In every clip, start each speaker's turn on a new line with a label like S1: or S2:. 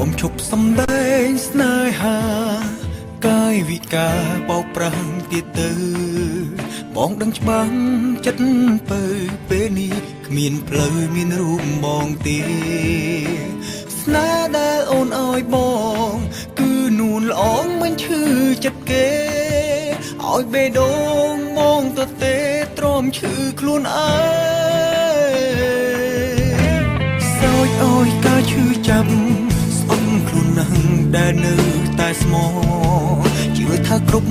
S1: មឈប់សំដែងស្នេហាកាយវិការបោកប្រាស់ទៀតទៅបងដឹងច្បាស់ចិត្តពើពេលនេះគ្មានផ្លូវមានរូបបងទេស្នេហ៍ដែលអូនឲ្យបងគឺនួនល្អងមិនឈឺចិត្តគេឲ្យបេះដូងបងទៅទេទ្រាំឈឺខ្លួនឯងសោចអើយការឈឺចាប់ស្អប់ខ្លួនណាស់ដែលនៅតែស្មោះជឿថាគ្រប់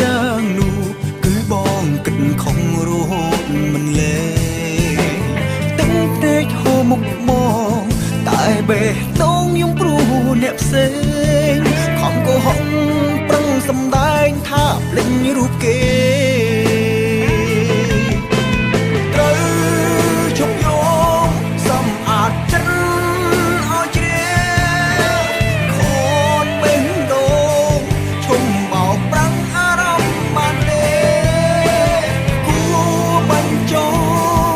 S1: យ៉ាងនោះគឺបងគិតខំរហូតមិនលែងទឹកភ្នែកហូរមុខបងតែបេះដូងខ្ញុំព្រោះអ្នកផ្សេងខំកុហកប្រឹងសំដែងថាភ្លេចរូបគេត្រូវជប់យងសំអាតចិត្តឲ្យជ្រាបខូនបេះដូងឈុំបោកប្រាំងអារម្មណ៍បានទេគួរបញ្ច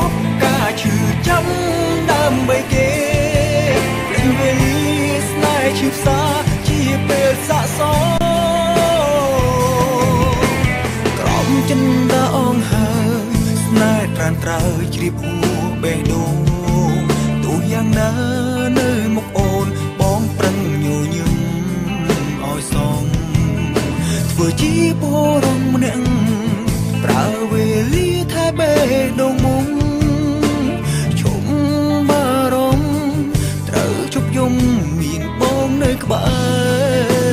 S1: ប់ការឈឺចាំដើម្បីគេវេលាស្នេហ៍ឈឺផ្សាជាពេលស័ក្តិសមក្រំចិនតាអងហើយស្នេហ៍ត្រានត្រើយជ្រាបហួបេះដូងទោះយ៉ាងណានៅមុខអូនបងប្រឹងញញឹមឲ្យសមធ្វើជាបុរសម្នាក់ប្រើវេលាថែបេះដូងមុំឈុំបារម្ភត្រូវជប់យំមានបងនៅក្បែរ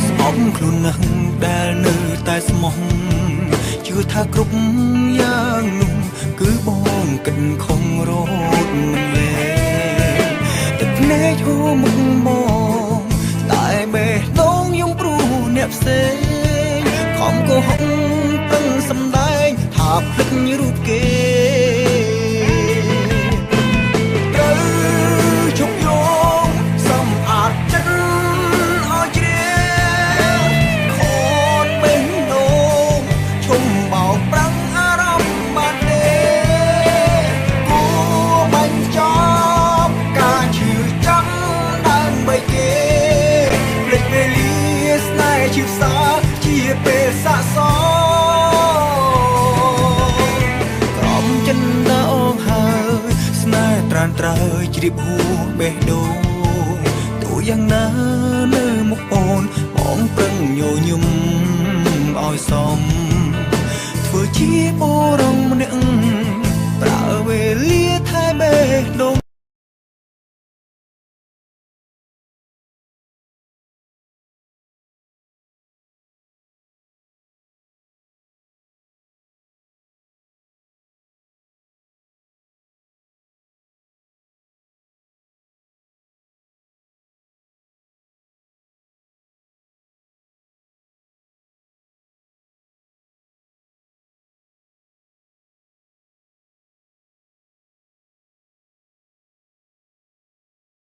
S1: ស្អប់ខ្លួនណាស់ដែលនៅតែស្មោះជឿថាគ្រប់យ៉ាងនោះគឺបងគិតខំរហូតមិនលែងទឹកភ្នែកហូរមុខបងតែបេះដូងខ្ញុំព្រោះអ្នកផ្សេងខំកុហកប្រឹងសំដែងថាភ្លេចរូបគេជាផ្សាជាពេលស័ក្តិសមក្រំចិនតាអងហើយស្នេហ៍ត្រានត្រើយជ្រាបហួបេះដូងទោះយ៉ាងណានៅមុខអូនបងប្រឹងញញឹមឲ្យសមធ្វើជាបុរសម្នាក់ប្រើវេលាថែបេះដូង